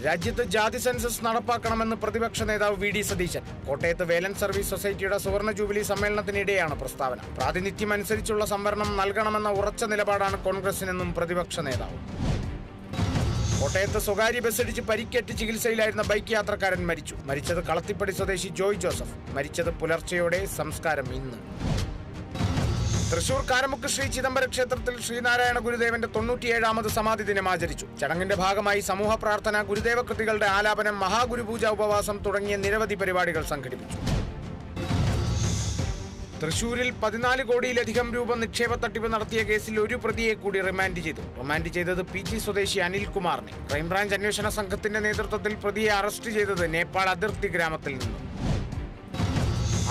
രാജ്യത്ത് ജാതി സെൻസസ് നടപ്പാക്കണമെന്ന് പ്രതിപക്ഷ നേതാവ് വി ഡി സതീശൻ. കോട്ടയത്ത് വേലൻ സർവീസ് സൊസൈറ്റിയുടെ സുവർണ ജൂബിലി സമ്മേളനത്തിനിടെയാണ് പ്രസ്താവന. പ്രാതിനിധ്യം അനുസരിച്ചുള്ള സംവരണം നൽകണമെന്ന ഉറച്ച നിലപാടാണ് കോൺഗ്രസിനെന്നും പ്രതിപക്ഷ നേതാവ്. കോട്ടയത്ത് സ്വകാര്യ ബസ്സിടിച്ച് പരിക്കേറ്റ് ചികിത്സയിലായിരുന്ന ബൈക്ക് യാത്രക്കാരൻ മരിച്ചു. മരിച്ചത് കളത്തിപ്പടി സ്വദേശി ജോയ് ജോസഫ്. മരിച്ചത് പുലർച്ചെയോടെ. സംസ്കാരം ഇന്ന്. തൃശൂർ കാരമുക്ക് ശ്രീ ചിദംബര ക്ഷേത്രത്തിൽ ശ്രീനാരായണ ഗുരുദേവന്റെ 97ാമത് സമാധി ദിനം ആചരിച്ചു. ചടങ്ങിന്റെ ഭാഗമായി സമൂഹ പ്രാർത്ഥന, ഗുരുദേവ കൃതികളുടെ ആലാപനം, മഹാഗുരുപൂജ, ഉപവാസം തുടങ്ങിയ നിരവധി പരിപാടികൾ സംഘടിപ്പിച്ചു. തൃശൂരിൽ 14 കോടിയിലധികം രൂപ നിക്ഷേപ തട്ടിപ്പ് നടത്തിയ കേസിൽ ഒരു പ്രതിയെ കൂടി റിമാൻഡ് ചെയ്തു. റിമാൻഡ് ചെയ്തത് പി സ്വദേശി അനിൽകുമാറിനെ. ക്രൈംബ്രാഞ്ച് അന്വേഷണ സംഘത്തിന്റെ നേതൃത്വത്തിൽ പ്രതിയെ അറസ്റ്റ് ചെയ്തത് നേപ്പാൾ അതിർത്തി ഗ്രാമത്തിൽ നിന്നും.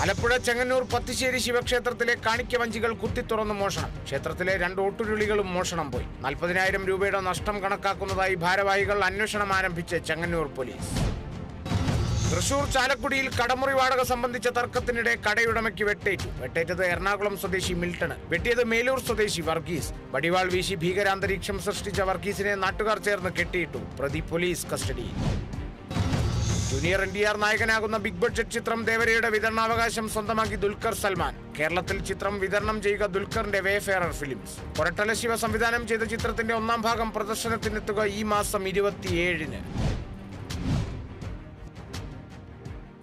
ആലപ്പുഴ ചെങ്ങന്നൂർ പത്തിശ്ശേരി ശിവക്ഷേത്രത്തിലെ കാണിക്ക വഞ്ചികൾ കുത്തിത്തുറന്ന് മോഷണം. ക്ഷേത്രത്തിലെ 2 ഓട്ടുരുളികളും മോഷണം പോയി. 40,000 രൂപയുടെ നഷ്ടം കണക്കാക്കുന്നതായി ഭാരവാഹികൾ. അന്വേഷണം ആരംഭിച്ച് ചെങ്ങന്നൂർ പോലീസ്. തൃശൂർ ചാലക്കുടിയിൽ കടമുറി വാടക സംബന്ധിച്ച തർക്കത്തിനിടെ കടയുടമയ്ക്ക് വെട്ടേറ്റത് എറണാകുളം സ്വദേശി മിൽട്ടണ്. വെട്ടിയത് മേലൂർ സ്വദേശി വർഗീസ്. വടിവാൾ വീശി ഭീകരാന്തരീക്ഷം സൃഷ്ടിച്ച വർഗീസിനെ നാട്ടുകാർ ചേർന്ന് കെട്ടിയിട്ടു. പ്രതി പോലീസ് കസ്റ്റഡിയിൽ. ജൂനിയർ NTR നായകനാകുന്ന ബിഗ് ബഡ്ജറ്റ് ചിത്രം ദേവരയുടെ വിതരണാവകാശം സ്വന്തമാക്കി ദുൽഖർ സൽമാൻ. കേരളത്തിൽ ചിത്രം വിതരണം ചെയ്യുക ദുൽഖറിന്റെ വേഫെയറർ ഫിലിംസ്. കൊരട്ടല ശിവ സംവിധാനം ചെയ്ത ചിത്രത്തിന്റെ 1ാം ഭാഗം പ്രദർശനത്തിനെത്തുക ഈ മാസം 27-ന്.